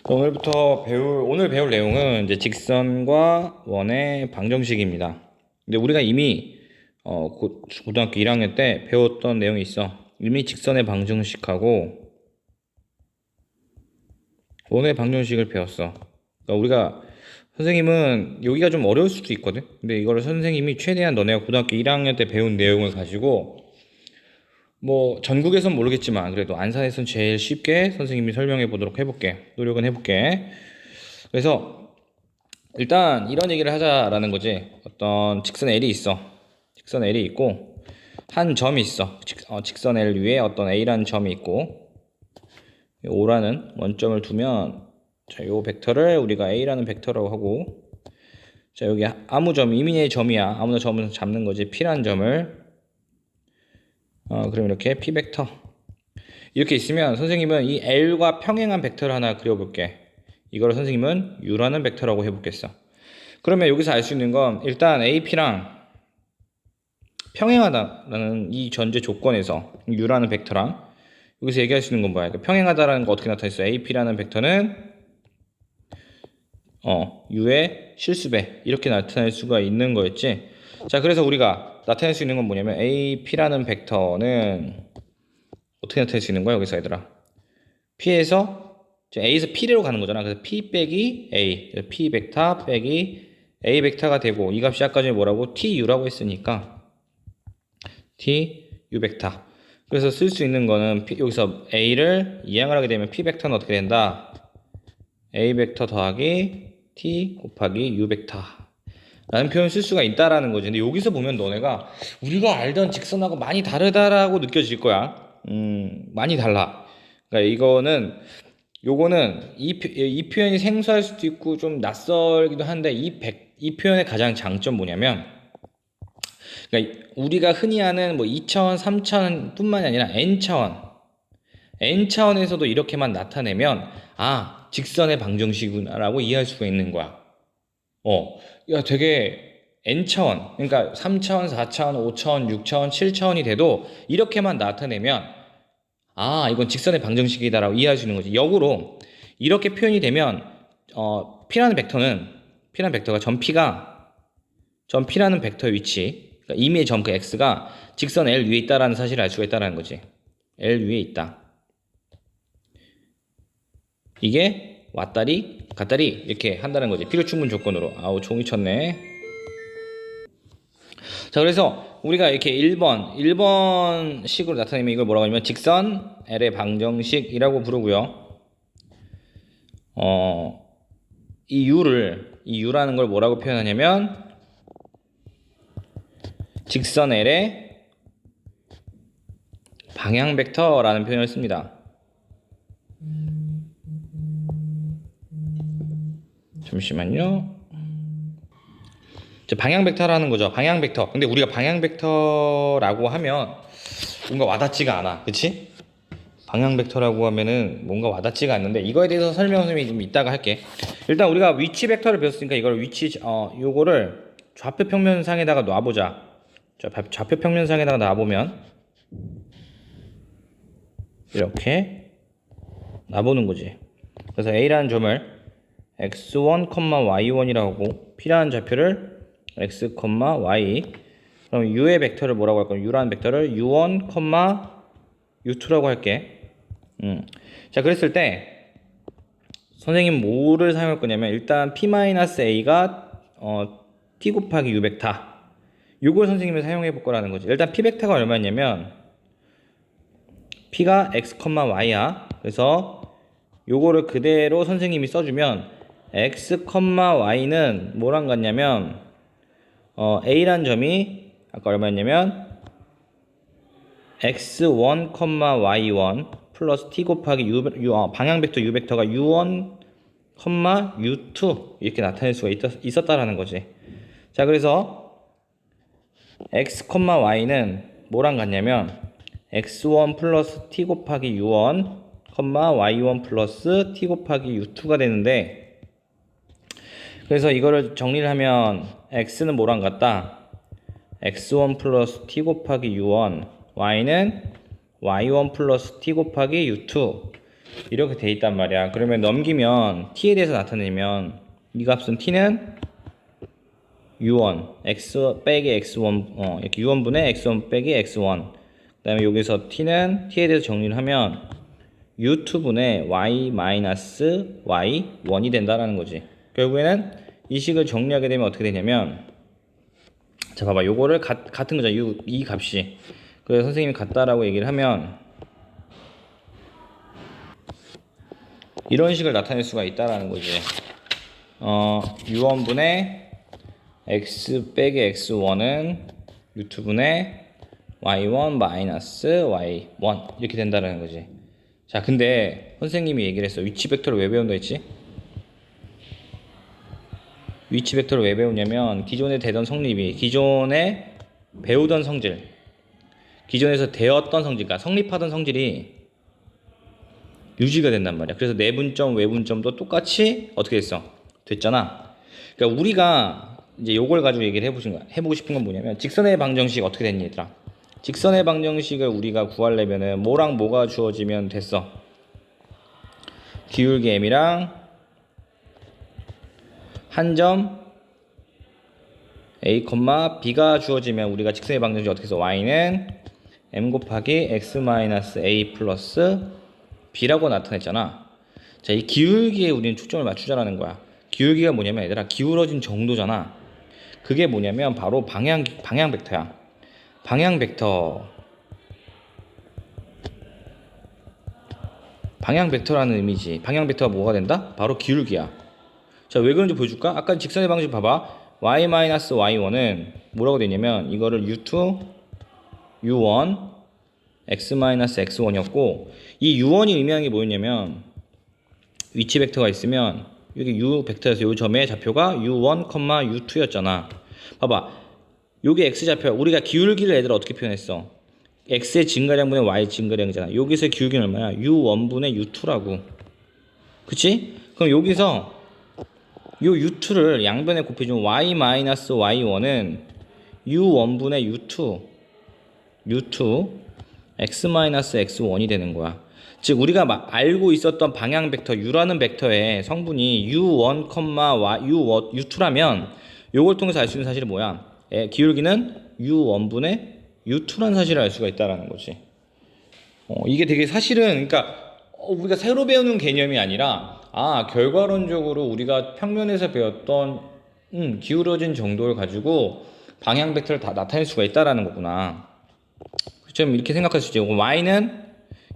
오늘 배울 내용은 이제 직선과 원의 방정식입니다. 근데 우리가 이미 고등학교 1학년 때 배웠던 내용이 있어. 이미 직선의 방정식하고 원의 방정식을 배웠어. 그러니까 우리가 선생님은 여기가 좀 어려울 수도 있거든. 근데 이거를 선생님이 최대한 너네가 고등학교 1학년 때 배운 내용을 가지고 뭐 전국에선 모르겠지만 그래도 안산에선 제일 쉽게 선생님이 설명해 보도록 해볼게. 노력은 해볼게. 그래서 일단 이런 얘기를 하자라는 거지. 어떤 직선 L이 있어. 직선 L이 있고 한 점이 있어. 직선 L 위에 어떤 A라는 점이 있고 O라는 원점을 두면 자, 요 벡터를 우리가 A라는 벡터라고 하고 자, 여기 아무 점, 이민의 점이야. 아무나 점을 잡는 거지. P라는 점을 그럼 이렇게 P 벡터 이렇게 있으면 선생님은 이 L과 평행한 벡터를 하나 그려볼게. 이걸 선생님은 U라는 벡터라고 해보겠어. 그러면 여기서 알 수 있는 건 일단 AP랑 평행하다라는 이 전제 조건에서 U라는 벡터랑 여기서 얘기할 수 있는 건 뭐야? 그러니까 평행하다라는 거 어떻게 나타냈어? AP라는 벡터는 U의 실수배 이렇게 나타낼 수가 있는 거였지. 자, 그래서 우리가 나타낼 수 있는 건 뭐냐면 AP라는 벡터는 어떻게 나타낼 수 있는 거야? 여기서 얘들아 A에서 P로 가는 거잖아. 그래서 P 빼기 A P 벡터 빼기 A 벡터가 되고 이 값이 아까 전에 뭐라고? TU라고 했으니까 TU 벡터. 그래서 쓸 수 있는 거는 여기서 A를 이항을 하게 되면 P 벡터는 어떻게 된다? A 벡터 더하기 T 곱하기 U 벡터 라는 표현을 쓸 수가 있다라는 거지. 근데 여기서 보면 너네가 우리가 알던 직선하고 많이 다르다라고 느껴질 거야. 많이 달라. 그러니까 요거는 이 표현이 생소할 수도 있고 좀 낯설기도 한데 이 표현의 가장 장점 뭐냐면 그러니까 우리가 흔히 아는 뭐 2차원, 3차원 뿐만이 아니라 n차원에서도 이렇게만 나타내면 직선의 방정식이구나라고 이해할 수가 있는 거야. 야, 되게 n차원, 그러니까 3차원, 4차원, 5차원, 6차원, 7차원이 돼도 이렇게만 나타내면 이건 직선의 방정식이다라고 이해할 수 있는 거지. 역으로 이렇게 표현이 되면 P라는 벡터가 점 P라는 벡터의 위치, 그러니까 임의의 점 그 X가 직선 L 위에 있다라는 사실을 알 수가 있다라는 거지. L 위에 있다. 이게 왔다리 갔다리 이렇게 한다는 거지. 필요 충분 조건으로. 종이 쳤네. 자, 그래서 우리가 이렇게 1번 식으로 나타내면 이걸 뭐라고 하냐면 직선 L의 방정식이라고 부르고요. 이 U라는 걸 뭐라고 표현하냐면 직선 L의 방향 벡터라는 표현을 씁니다. 잠시만요. 방향 벡터라는 거죠. 방향 벡터. 근데 우리가 방향 벡터라고 하면 뭔가 와닿지가 않아. 그치? 방향 벡터라고 하면은 뭔가 와닿지가 않는데 이거에 대해서 설명을 좀 이따가 할게. 일단 우리가 위치 벡터를 배웠으니까 이걸 요거를 좌표 평면상에다가 놔보자. 좌표 평면상에다가 놔보면 이렇게 놔보는 거지. 그래서 A라는 점을 x1, y1이라고 하고 P라는 좌표를 x, y. 그럼 U의 벡터를 뭐라고 할 거야? U라는 벡터를 U1, U2라고 할게. 자, 그랬을 때 선생님 뭐를 사용할 거냐면 일단 P-A가 T 곱하기 U 벡터 요걸 선생님이 사용해 볼 거라는 거지. 일단 P 벡터가 얼마냐면 P가 x, y야. 그래서 요거를 그대로 선생님이 써주면 x, y는 뭐랑 같냐면 A란 점이 아까 얼마였냐면 x1, y1 플러스 t 곱하기 방향 벡터 u 벡터가 u1, u2 이렇게 나타낼 수가 있었다라는 거지. 자, 그래서 x, y는 뭐랑 같냐면 x1 플러스 t 곱하기 u1, y1 플러스 t 곱하기 u2가 되는데 그래서 이거를 정리를 하면 x는 뭐랑 같다? x1 플러스 t 곱하기 u1 y는 y1 플러스 t 곱하기 u2 이렇게 돼 있단 말이야. 그러면 넘기면 t에 대해서 나타내면 이 값은 t는 u1 x 빼기 x1 이렇게 u1분의 x1 빼기 x1 그 다음에 여기서 t는 t에 대해서 정리를 하면 u2분의 y 마이너스 y1이 된다라는 거지. 결국에는 이 식을 정리하게 되면 어떻게 되냐면 자 봐봐 요거를 같은 거잖아 이 값이. 그래서 선생님이 같다라고 얘기를 하면 이런 식을 나타낼 수가 있다라는 거지. u1분의 x 빼기 x1은 u2분의 y1 마이너스 y1 이렇게 된다라는 거지. 자 근데 선생님이 얘기를 했어. 위치 벡터를 왜 배운다 했지? 위치 벡터를 왜 배우냐면 기존에 되던 성립이 기존에 배우던 성질 기존에서 되었던 성질 그러니까 성립하던 성질이 유지가 된단 말이야. 그래서 내분점 외분점도 똑같이 어떻게 됐어? 됐잖아. 그러니까 우리가 이제 요걸 가지고 얘기를 해보고 싶은 건 뭐냐면 직선의 방정식 어떻게 됐니 얘들아? 직선의 방정식을 우리가 구하려면은 뭐랑 뭐가 주어지면 됐어? 기울기 m이랑 한 점 a, b가 주어지면 우리가 직선의 방정식 어떻게 해서 y는 m 곱하기 x 마이너스 a 플러스 b라고 나타냈잖아. 자, 이 기울기에 우리는 초점을 맞추자라는 거야. 기울기가 뭐냐면 얘들아 기울어진 정도잖아. 그게 뭐냐면 바로 방향 벡터야. 방향 벡터라는 의미지. 방향 벡터가 뭐가 된다? 바로 기울기야. 자, 왜 그런지 보여줄까? 아까 직선의 방식 봐봐. y-y1은 뭐라고 되냐면 이거를 u2, u1, x-x1이었고 이 u1이 의미하는 게 뭐였냐면 위치 벡터가 있으면 여기 u 벡터에서 이 점의 좌표가 u1, u2였잖아. 봐봐. 요게 x좌표야. 우리가 기울기를 얘들아 어떻게 표현했어? x의 증가량분의 y 증가량이잖아. 여기서 기울기는 얼마야? u1분의 u2라고. 그치? 그럼 여기서 요 u2를 양변에 곱해주면 y-y1은 u1분의 u2 x-x1이 되는 거야. 즉 우리가 알고 있었던 방향 벡터 u라는 벡터의 성분이 u1, u2라면 요걸 통해서 알 수 있는 사실은 뭐야? 기울기는 u1분의 u2라는 사실을 알 수가 있다라는 거지. 이게 되게 사실은 그러니까 우리가 새로 배우는 개념이 아니라 결과론적으로 우리가 평면에서 배웠던 기울어진 정도를 가지고 방향 벡터를 다 나타낼 수가 있다라는 거구나. 좀 이렇게 생각할 수 있지. y는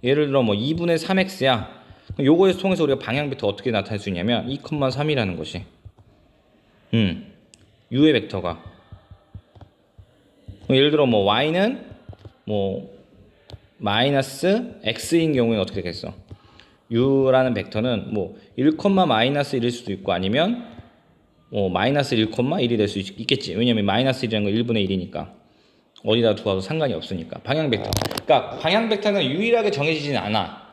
예를 들어 뭐 2분의 3x야. 그럼 요거에서 통해서 우리가 방향 벡터 어떻게 나타낼 수 있냐면 2,3이라는 것이. u의 벡터가. 예를 들어 뭐 y는 뭐 마이너스 x인 경우에는 어떻게 되겠어? u라는 벡터는 뭐 1, 마이너스 1일 수도 있고 아니면 뭐 마이너스 1,1이 될 수 있겠지. 왜냐면 마이너스 1이라는 건 1분의 1이니까. 어디다 두어도 상관이 없으니까. 방향 벡터. 그러니까 방향 벡터는 유일하게 정해지진 않아.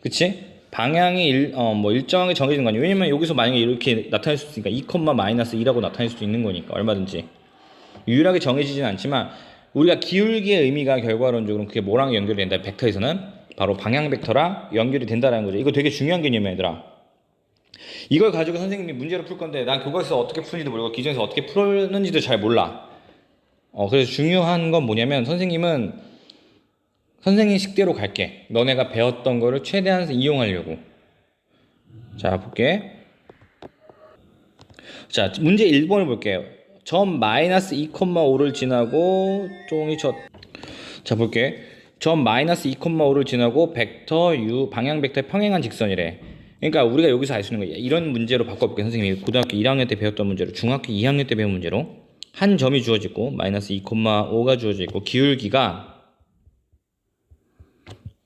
그치? 방향이 일정하게 정해지는 거 아니야. 왜냐면 여기서 만약에 이렇게 나타낼 수 있으니까 2, 마이너스 2라고 나타낼 수도 있는 거니까 얼마든지. 유일하게 정해지진 않지만 우리가 기울기의 의미가 결과론적으로 그게 뭐랑 연결이 된다. 벡터에서는 바로 방향 벡터랑 연결이 된다는 거죠. 이거 되게 중요한 개념이야, 얘들아. 이걸 가지고 선생님이 문제를 풀 건데 난 교과서에서 어떻게 푸는지도 모르고 기존에서 어떻게 풀었는지도 잘 몰라. 그래서 중요한 건 뭐냐면 선생님 식대로 갈게. 너네가 배웠던 거를 최대한 이용하려고. 자, 볼게. 자, 문제 1번을 볼게요. 점 마이너스 2,5를 지나고 자, 볼게. 점 마이너스 2,5를 지나고 벡터 u 방향 벡터의 평행한 직선이래. 그러니까 우리가 여기서 알 수 있는 거야. 이런 문제로 바꿔볼게. 선생님이 고등학교 1학년 때 배웠던 문제로 중학교 2학년 때 배운 문제로 한 점이 주어지고 마이너스 2,5가 주어져 있고 기울기가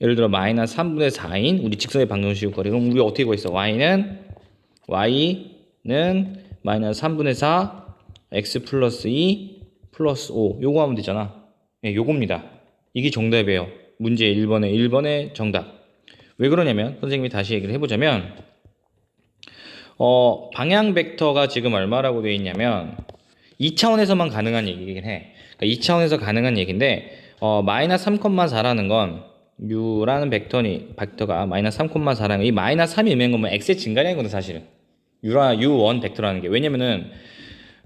예를 들어 마이너스 3분의 4인 우리 직선의 방정식 거리. 그럼 우리 어떻게 구했어? y는 마이너스 3분의 4 x 플러스 2 플러스 5 요거 하면 되잖아. 요겁니다. 이게 정답이에요. 문제 1번의 정답. 왜 그러냐면 선생님이 다시 얘기를 해보자면 방향 벡터가 지금 얼마라고 되어 있냐면 2차원에서만 가능한 얘기긴 해. 그러니까 2차원에서 가능한 얘기인데 마이너스 3,4라는 건 u라는 벡터가 마이너스 3,4라는 이 마이너스 3이 의미하는 건 뭐 x의 증가량이거든 사실은. u1 벡터라는 게. 왜냐면은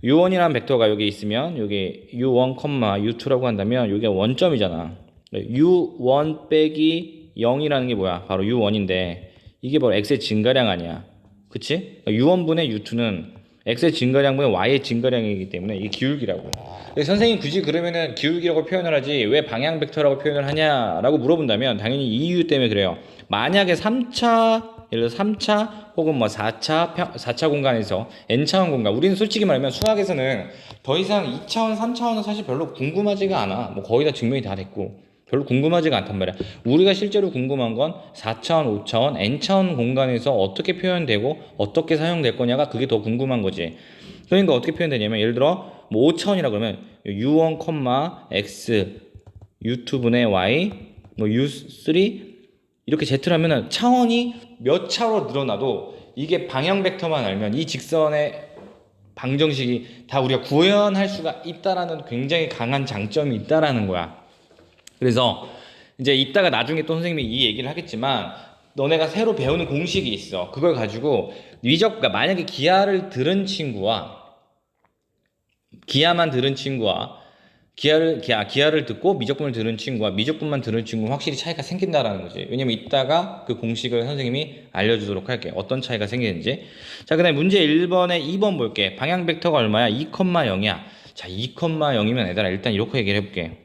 u1이라는 벡터가 여기 있으면 여기 u1, u2라고 한다면 여기가 원점이잖아. u1 빼기 0이라는 게 뭐야? 바로 u1인데 이게 바로 x의 증가량 아니야. 그치? u1분의 u2는 x의 증가량분의 y의 증가량이기 때문에 이게 기울기라고. 선생님 굳이 그러면은 기울기라고 표현을 하지 왜 방향 벡터라고 표현을 하냐라고 물어본다면 당연히 이 이유 때문에 그래요. 만약에 3차 예를 들어 3차 혹은 뭐 4차 공간에서 n차원 공간, 우리는 솔직히 말하면 수학에서는 더 이상 2차원 3차원은 사실 별로 궁금하지가 않아. 뭐 거의 다 증명이 다 됐고 별로 궁금하지가 않단 말이야. 우리가 실제로 궁금한 건 4차원, 5차원, n차원 공간에서 어떻게 표현되고 어떻게 사용될 거냐가 그게 더 궁금한 거지. 그러니까 어떻게 표현되냐면 예를 들어 뭐 5차원이라 그러면 u1, x u2분의 y 뭐 u3 이렇게 z라면은 차원이 몇 차로 늘어나도 이게 방향 벡터만 알면 이 직선의 방정식이 다 우리가 구현할 수가 있다라는 굉장히 강한 장점이 있다라는 거야. 그래서 이제 이따가 나중에 또 선생님이 이 얘기를 하겠지만 너네가 새로 배우는 공식이 있어. 그걸 가지고 그러니까 만약에 기하만 들은 친구와 기하를 듣고 미적분을 들은 친구와 미적분만 들은 친구는 확실히 차이가 생긴다라는 거지. 왜냐면 이따가 그 공식을 선생님이 알려주도록 할게. 어떤 차이가 생기는지. 자, 그 다음에 문제 1번에 2번 볼게. 방향 벡터가 얼마야? 2,0이야. 자, 2,0이면 얘들아 일단 이렇게 얘기를 해볼게.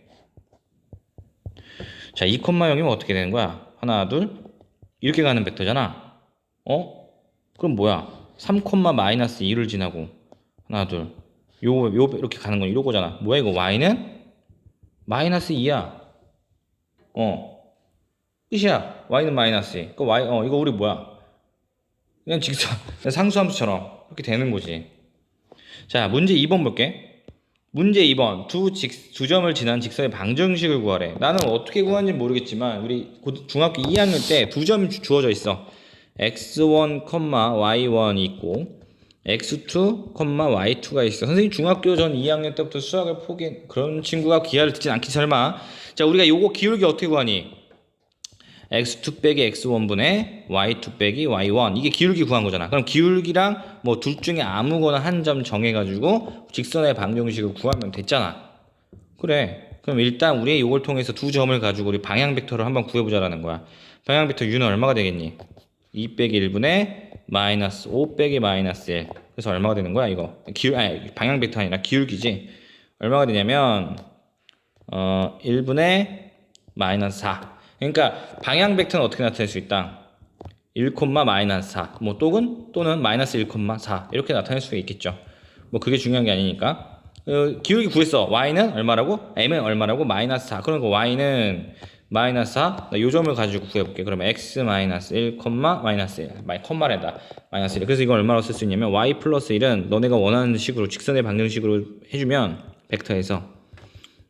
자, 2,0이면 어떻게 되는 거야? 하나, 둘. 이렇게 가는 벡터잖아. 그럼 뭐야? 3, 마이너스 2를 지나고 하나, 둘. 요 이렇게 가는 건 이거잖아. 뭐야 이거? y는 마이너스 2야. 끝이야. y는 마이너스 2. 그 y 이거 우리 뭐야? 그냥 직선 상수함수처럼 이렇게 되는 거지. 자, 문제 2번 볼게. 문제 2번 두 점을 지난 직선의 방정식을 구하래. 나는 어떻게 구하는지 모르겠지만 우리 중학교 2학년 때 두 점이 주어져 있어. x1, y1이 있고 x2, y2가 있어. 선생님 중학교 전 2학년 때부터 수학을 포기한 그런 친구가 기하를 듣진 않기 설마. 자, 우리가 요거 기울기 어떻게 구하니? x2 빼기 x1분의 y2 빼기 y1 이게 기울기 구한 거잖아. 그럼 기울기랑 뭐 둘 중에 아무거나 한 점 정해가지고 직선의 방정식을 구하면 됐잖아. 그래. 그럼 일단 우리 요걸 통해서 두 점을 가지고 우리 방향 벡터를 한번 구해보자라는 거야. 방향 벡터 u는 얼마가 되겠니? 2 빼기 1분의 마이너스 5 빼기 마이너스 1. 그래서 얼마가 되는 거야 이거? 방향 벡터 아니라 기울기지. 얼마가 되냐면 1분의 마이너스 4. 그러니까 방향 벡터는 어떻게 나타낼 수 있다? 1, 마이너스 4. 뭐 또는 마이너스 1,4 이렇게 나타낼 수가 있겠죠. 뭐 그게 중요한 게 아니니까. 기울기 구했어. y는 얼마라고? m은 얼마라고? 마이너스 4. 그러니까 y는 마이너스 4. 요 점을 가지고 구해볼게. 그러면 x 마이너스 1, 마이너스 1. 컴마래다. 마이너스 1. 그래서 이걸 얼마로 쓸 수 있냐면 y 플러스 1은 너네가 원하는 식으로 직선의 방정식으로 해주면 벡터에서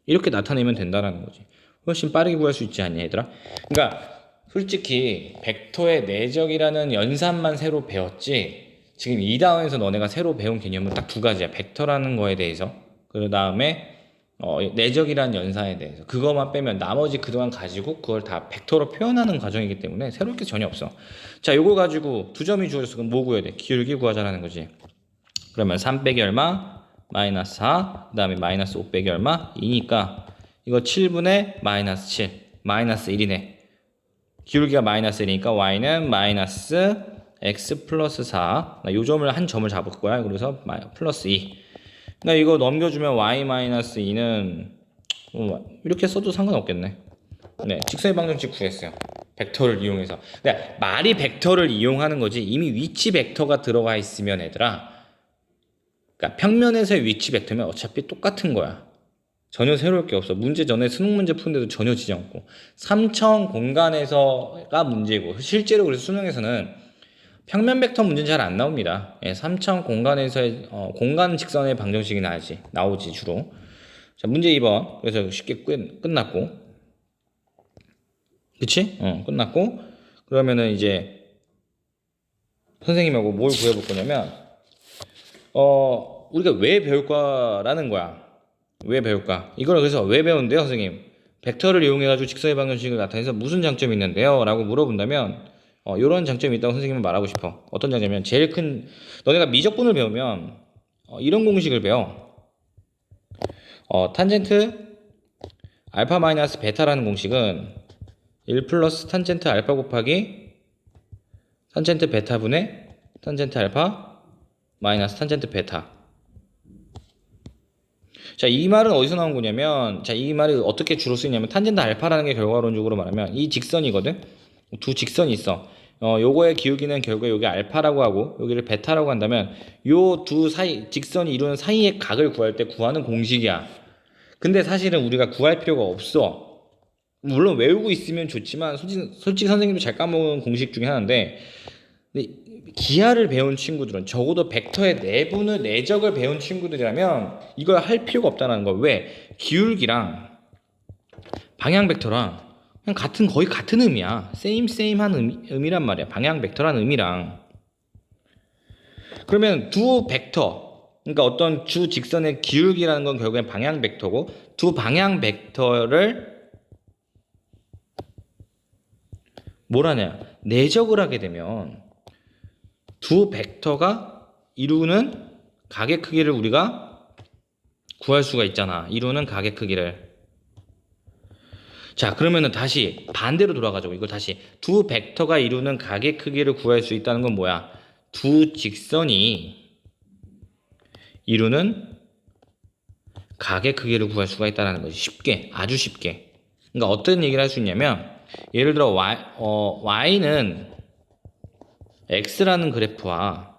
이렇게 나타내면 된다라는 거지. 훨씬 빠르게 구할 수 있지 않냐 얘들아? 그러니까 솔직히 벡터의 내적이라는 연산만 새로 배웠지 지금 2단원에서 너네가 새로 배운 개념은 딱 두 가지야. 벡터라는 거에 대해서 그 다음에 내적이라는 연산에 대해서 그것만 빼면 나머지 그동안 가지고 그걸 다 벡터로 표현하는 과정이기 때문에 새로울 게 전혀 없어. 자, 요걸 가지고 두 점이 주어져서 그럼 뭐 구해야 돼? 기울기 구하자라는 거지. 그러면 3 빼기 얼마? 마이너스 4. 그 다음에 마이너스 5 빼기 얼마? 2니까 이거 7분의 마이너스 7. 마이너스 1이네. 기울기가 마이너스 1이니까 y는 마이너스 x 플러스 4. 요 점을 한 점을 잡을 거야. 그래서 플러스 2. 그러니까 이거 넘겨주면 y 마이너스 2는 이렇게 써도 상관없겠네. 네, 직선의 방정식 구했어요. 벡터를 이용해서. 근데 말이 벡터를 이용하는 거지 이미 위치 벡터가 들어가 있으면 얘들아. 그러니까 평면에서의 위치 벡터면 어차피 똑같은 거야. 전혀 새로울 게 없어. 문제 전에 수능 문제 푸는데도 전혀 지지 않고 3차원 공간에서가 문제고 실제로 그래서 수능에서는 평면 벡터 문제는 잘 안 나옵니다. 3차원 공간에서의 공간 직선의 방정식이 나오지 주로. 자, 문제 2번. 그래서 쉽게 끝났고. 그치? 끝났고. 그러면은 이제 선생님하고 뭘 구해볼 거냐면 우리가 왜 배울 거라는 거야. 왜 배울까? 이걸 그래서 왜 배운대요, 선생님? 벡터를 이용해가지고 직선의 방정식을 나타내서 무슨 장점이 있는데요? 라고 물어본다면 이런 장점이 있다고 선생님은 말하고 싶어. 어떤 장점이면 제일 큰 너네가 미적분을 배우면 이런 공식을 배워. 탄젠트 알파 마이너스 베타라는 공식은 1 플러스 탄젠트 알파 곱하기 탄젠트 베타분의 탄젠트 알파 마이너스 탄젠트 베타. 자, 이 말은 어디서 나온 거냐면, 자, 이 말이 어떻게 주로 쓰이냐면, 탄젠트 알파라는 게 결과론적으로 말하면, 이 직선이거든? 두 직선이 있어. 요거의 기울기는 결국에 여기 알파라고 하고, 여기를 베타라고 한다면, 요 두 사이, 직선이 이루는 사이의 각을 구할 때 구하는 공식이야. 근데 사실은 우리가 구할 필요가 없어. 물론 외우고 있으면 좋지만, 솔직히 선생님도 잘 까먹은 공식 중에 하나인데, 근데 기하를 배운 친구들은 적어도 벡터의 내분을 내적을 배운 친구들이라면 이걸 할 필요가 없다는 거. 왜? 기울기랑 방향 벡터랑 그냥 거의 같은 의미야. 한 의미란 말이야. 방향 벡터라는 의미랑. 그러면 두 벡터, 그러니까 어떤 주 직선의 기울기라는 건 결국엔 방향 벡터고, 두 방향 벡터를 뭘 하냐? 내적을 하게 되면 두 벡터가 이루는 각의 크기를 우리가 구할 수가 있잖아. 이루는 각의 크기를. 자, 그러면은 다시 반대로 돌아가자고. 이걸 다시 두 벡터가 이루는 각의 크기를 구할 수 있다는 건 뭐야? 두 직선이 이루는 각의 크기를 구할 수가 있다는 거지. 쉽게, 아주 쉽게. 그러니까 어떤 얘기를 할 수 있냐면, 예를 들어 y는 x라는 그래프와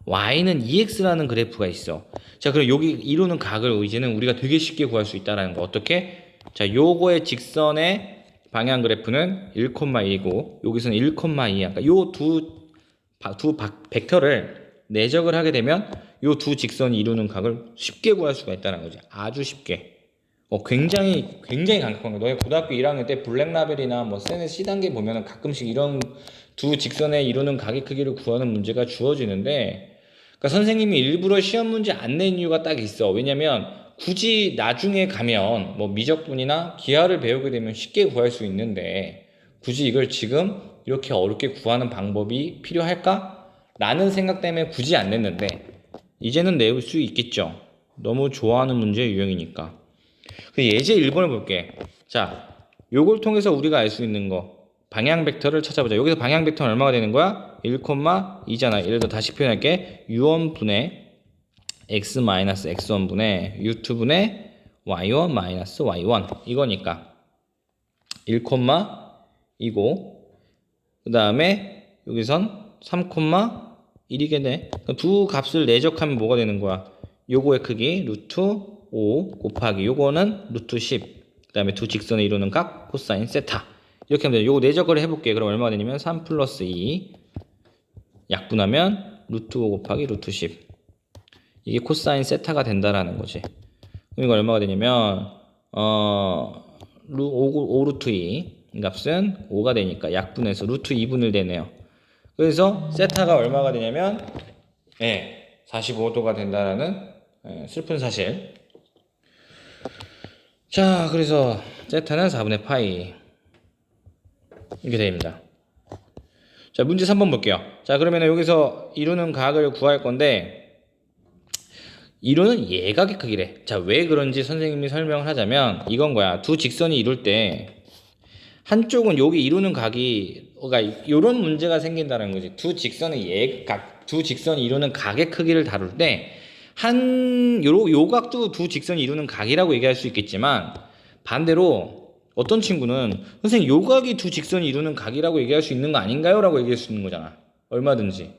y는 2x라는 그래프가 있어. 자, 그럼 여기 이루는 각을 이제는 우리가 되게 쉽게 구할 수 있다는 거. 어떻게? 자, 요거의 직선의 방향 그래프는 1,2고 여기서는 1,2야. 그러니까 요 두 벡터를 내적을 하게 되면 요 두 직선이 이루는 각을 쉽게 구할 수가 있다는 거지. 아주 쉽게. 굉장히 강력한 거. 너희 고등학교 1학년 때 블랙라벨이나 뭐 세네 C단계 보면은 가끔씩 이런 두 직선에 이루는 각의 크기를 구하는 문제가 주어지는데, 그러니까 선생님이 일부러 시험 문제 안 낸 이유가 딱 있어. 왜냐면 굳이 나중에 가면 뭐 미적분이나 기하를 배우게 되면 쉽게 구할 수 있는데, 굳이 이걸 지금 이렇게 어렵게 구하는 방법이 필요할까? 라는 생각 때문에 굳이 안 냈는데, 이제는 내볼 수 있겠죠. 너무 좋아하는 문제의 유형이니까. 예제 1번을 볼게. 자, 요걸 통해서 우리가 알 수 있는 거, 방향 벡터를 찾아보자. 여기서 방향 벡터는 얼마가 되는 거야? 1,2잖아. 예를 들어 다시 표현할게. u1분의 x-x1분의 u2분의 y1-y1 이거니까 1,2고 그 다음에 여기선 3,1이겠네. 두 값을 내적하면 뭐가 되는 거야? 요거의 크기 루트 5 곱하기 요거는 루트 10. 그 다음에 두 직선을 이루는 각 코사인 세타. 이렇게 하면 돼요. 요거 내적을 해볼게. 그럼 얼마가 되냐면 3 플러스 2 약분하면 루트 5 곱하기 루트 10. 이게 코사인 세타가 된다라는 거지. 이거 얼마가 되냐면 5 루트 2 값은 5가 되니까 약분해서 루트 2분을 되네요. 그래서 세타가 얼마가 되냐면 45도가 된다라는 슬픈 사실. 자, 그래서 세타는 4분의 파이 이렇게 됩니다. 자, 문제 3번 볼게요. 자, 그러면 여기서 이루는 각을 구할 건데 이루는 예각의 크기래. 자, 왜 그런지 선생님이 설명을 하자면 이건 거야. 두 직선이 이룰 때 한쪽은 여기 이루는 각이, 그러니까 이런 문제가 생긴다는 거지. 두 직선이 이루는 각의 크기를 다룰 때 요 각도 두 직선이 이루는 각이라고 얘기할 수 있겠지만, 반대로 어떤 친구는 선생님 요 각이 두 직선이 이루는 각이라고 얘기할 수 있는 거 아닌가요? 라고 얘기할 수 있는 거잖아. 얼마든지.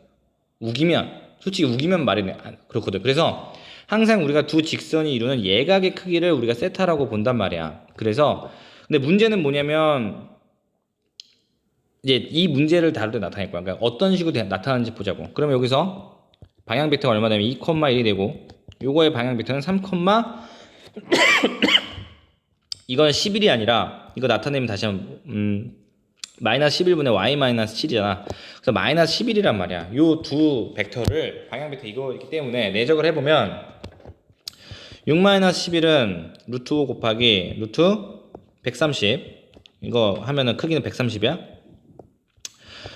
솔직히 우기면 말이네. 그렇거든. 그래서 항상 우리가 두 직선이 이루는 예각의 크기를 우리가 세타라고 본단 말이야. 그래서 근데 문제는 뭐냐면 이제 이 문제를 다룰 때 나타낼 거야. 그러니까 어떤 식으로 나타나는지 보자고. 그러면 여기서 방향 벡터가 얼마 되면 2,1이 되고 요거의 방향 벡터는 3, 이건 11이 아니라 이거 나타내면 다시 한번 마이너스 11분의 y 마이너스 7이잖아. 그래서 마이너스 11이란 말이야. 요 두 벡터를 방향 벡터 이거이기 때문에 내적을 해보면 6 마이너스 11은 루트 5 곱하기 루트 130. 이거 하면은 크기는 130이야.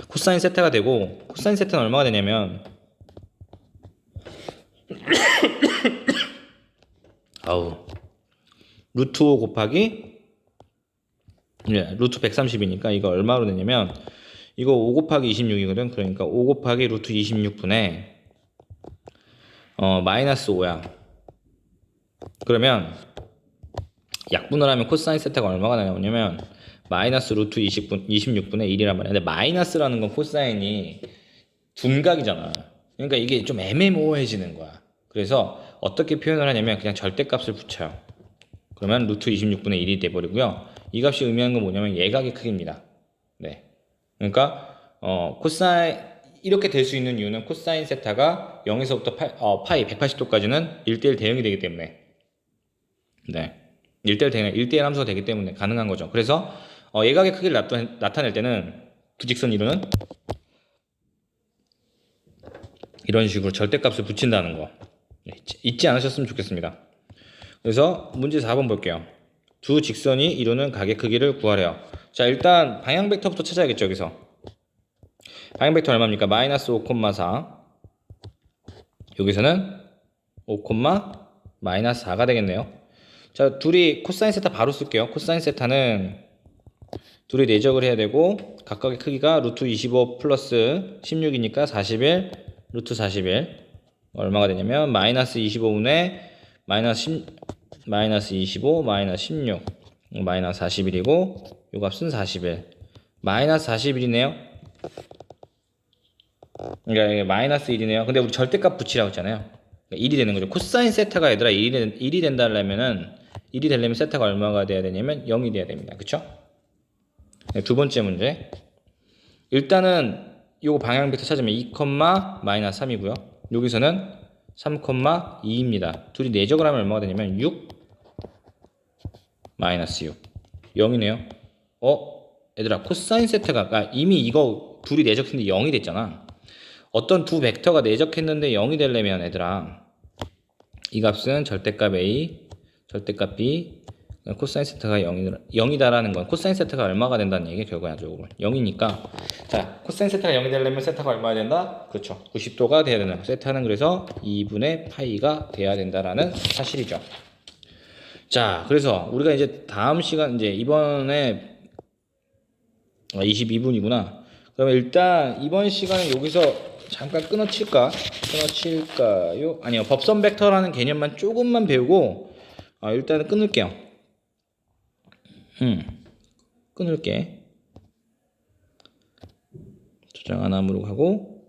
코사인 세타가 되고, 코사인 세타는 얼마가 되냐면 아우 루트 5 곱하기 루트 130이니까 이거 얼마로 되냐면 이거 5 곱하기 26이거든. 그러니까 5 곱하기 루트 26분의 마이너스 5야. 그러면 약분을 하면 코사인 세타가 얼마가 나오냐면 마이너스 루트 26분의 1이란 말이야. 근데 마이너스라는 건 코사인이 둔각이잖아. 그러니까 이게 좀 애매모호해지는 거야. 그래서 어떻게 표현을 하냐면 그냥 절대값을 붙여요. 그러면 루트 26분의 1이 돼버리고요. 이 값이 의미하는 건 뭐냐면 예각의 크기입니다. 네. 그러니까 코사인 이렇게 될 수 있는 이유는 코사인 세타가 0에서부터 파이 180도까지는 1대1 대응이 되기 때문에 네. 1대1 대응, 1대1 함수가 되기 때문에 가능한 거죠. 그래서 예각의 크기를 나타낼 때는 두 직선 이루는 이런 식으로 절대값을 붙인다는 거 잊지 않으셨으면 좋겠습니다. 그래서 문제 4번 볼게요. 두 직선이 이루는 각의 크기를 구하래요. 자, 일단 방향 벡터부터 찾아야겠죠. 여기서 방향 벡터 얼마입니까? 마이너스 5,4. 여기서는 5, 마이너스 4가 되겠네요. 자, 둘이 코사인 세타 바로 쓸게요. 코사인 세타는 둘이 내적을 해야 되고 각각의 크기가 루트 25 플러스 16이니까 41 루트 41 얼마가 되냐면 마이너스 25분의 마이너스 25 마이너스 16 마이너스 41이고 요 값은 41 마이너스 41이네요. 그러니까 이게 마이너스 1이네요. 근데 우리 절대값 붙이라고 했잖아요. 그러니까 1이 되는 거죠. 코사인 세타가 얘들아 1이 된다려면은 1이 되려면 세타가 얼마가 돼야 되냐면 0이 돼야 됩니다. 그쵸? 네, 두 번째 문제. 일단은 요 방향 벡터 찾으면 2, 마이너스 3이고요. 여기서는 3, 2입니다. 둘이 내적을 하면 얼마가 되냐면 6 마이너스 6 0이네요. 얘들아 코사인 세타가 이미 이거 둘이 내적했는데 0이 됐잖아. 어떤 두 벡터가 내적했는데 0이 되려면 얘들아 이 값은 절대값 A 절대값 B 코사인 세타가 0이다라는 건 코사인 세타가 얼마가 된다는 얘기 결과적으로 0이니까 자 코사인 세타가 0이 되려면 세타가 얼마가 된다? 그렇죠. 90도가 돼야 된다. 세타는 그래서 2분의 파이가 돼야 된다라는 사실이죠. 자 그래서 우리가 이제 다음 시간 이제 이번에 22분이구나. 그러면 일단 이번 시간은 여기서 잠깐 끊어칠까요? 아니요. 법선 벡터라는 개념만 조금만 배우고 일단은 끊을게요. 끊을게. 저장 하나무로 하고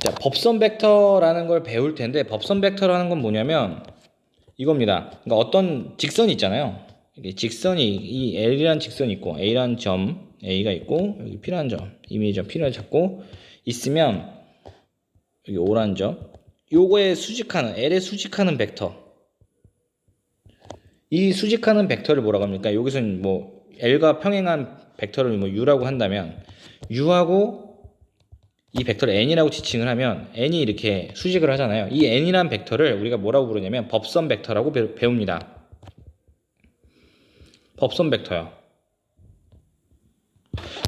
자 법선 벡터라는 걸 배울 텐데 법선 벡터라는 건 뭐냐면 이겁니다. 그러니까 어떤 직선이 있잖아요. 이게 직선이 이 L이라는 직선이 있고 A라는 점 A가 있고 여기 P라는 점 이미지점 P를 잡고 있으면 여기 O라는 점 요거에 수직하는 L에 수직하는 벡터 이 수직하는 벡터를 뭐라고 합니까? 여기서는 뭐 L과 평행한 벡터를 뭐 U라고 한다면 U하고 이 벡터를 N이라고 지칭을 하면 N이 이렇게 수직을 하잖아요. 이 N이라는 벡터를 우리가 뭐라고 부르냐면 법선 벡터라고 배웁니다. 법선 벡터요.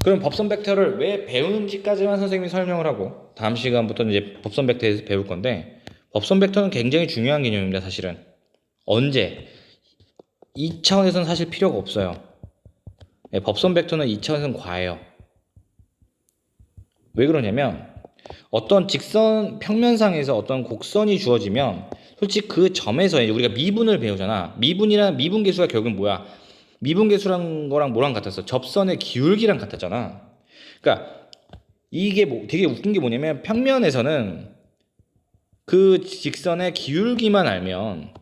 그럼 법선 벡터를 왜 배우는지까지만 선생님이 설명을 하고 다음 시간부터는 이제 법선 벡터에서 배울 건데 법선 벡터는 굉장히 중요한 개념입니다. 사실은 언제 2차원에서는 사실 필요가 없어요. 네, 법선 벡터는 2차원에서는 과해요. 왜 그러냐면 어떤 직선 평면상에서 어떤 곡선이 주어지면 솔직히 그 점에서 우리가 미분을 배우잖아. 미분 계수가 결국은 뭐야? 미분 계수란 거랑 뭐랑 같았어? 접선의 기울기랑 같았잖아. 그러니까 이게 되게 웃긴 게 뭐냐면 평면에서는 그 직선의 기울기만 알면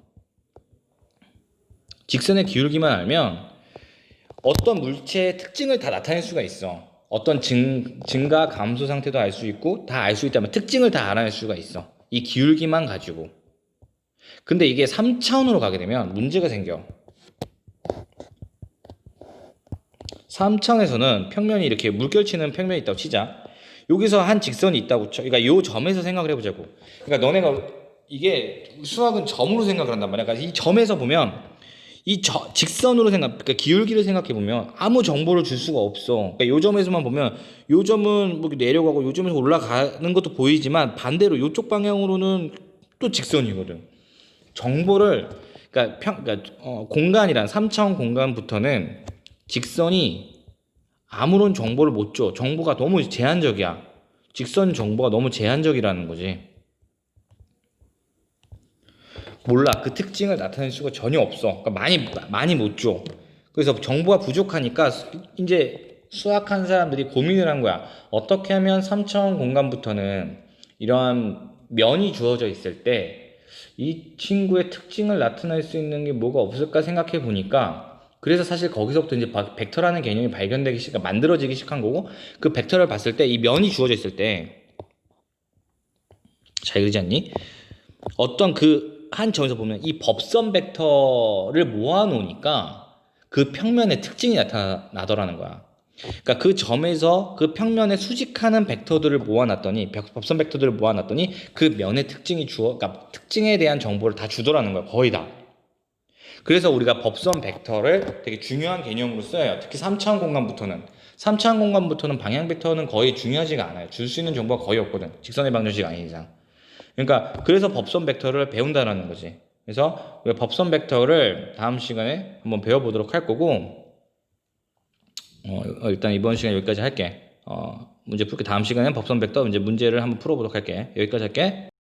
어떤 물체의 특징을 다 나타낼 수가 있어. 어떤 증가 감소 상태도 알 수 있고 다 알 수 있다면 특징을 다 알아낼 수가 있어. 이 기울기만 가지고. 근데 이게 3차원으로 가게 되면 문제가 생겨. 3차원에서는 평면이 이렇게 물결치는 평면이 있다고 치자. 여기서 한 직선이 있다고 쳐. 그러니까 이 점에서 생각을 해보자고. 그러니까 너네가 이게 수학은 점으로 생각을 한단 말이야. 그러니까 이 점에서 보면 직선으로 그러니까 기울기를 생각해 보면 아무 정보를 줄 수가 없어. 그러니까 요 점에서만 보면 요 점은 뭐 내려가고 요 점에서 올라가는 것도 보이지만 반대로 요쪽 방향으로는 또 직선이거든. 정보를 공간이란 3차원 공간부터는 직선이 아무런 정보를 못 줘. 정보가 너무 제한적이야. 직선 정보가 너무 제한적이라는 거지. 몰라. 그 특징을 나타낼 수가 전혀 없어. 그러니까 많이 못 줘. 그래서 정보가 부족하니까 이제 수학한 사람들이 고민을 한 거야. 어떻게 하면 3차원 공간부터는 이러한 면이 주어져 있을 때 이 친구의 특징을 나타낼 수 있는 게 뭐가 없을까 생각해 보니까 그래서 사실 거기서부터 이제 벡터라는 개념이 발견되기 만들어지기 시작한 거고 그 벡터를 봤을 때 이 면이 주어져 있을 때 잘 그리지 않니? 어떤 그 한 점에서 보면 이 법선 벡터를 모아 놓으니까 그 평면의 특징이 나타나더라는 거야. 그러니까 그 점에서 그 평면에 수직하는 벡터들을 모아놨더니 법선 벡터들을 모아놨더니 그 면의 그러니까 특징에 대한 정보를 다 주더라는 거야. 거의 다. 그래서 우리가 법선 벡터를 되게 중요한 개념으로 써요. 특히 3차원 공간부터는. 3차원 공간부터는 방향 벡터는 거의 중요하지가 않아요. 줄 수 있는 정보가 거의 없거든. 직선의 방정식 아닌 이상. 그러니까 그래서 법선 벡터를 배운다는 거지. 그래서 우리가 법선 벡터를 다음 시간에 한번 배워보도록 할 거고 일단 이번 시간 여기까지 할게. 문제 풀기 다음 시간에 법선 벡터 문제를 한번 풀어보도록 할게. 여기까지 할게.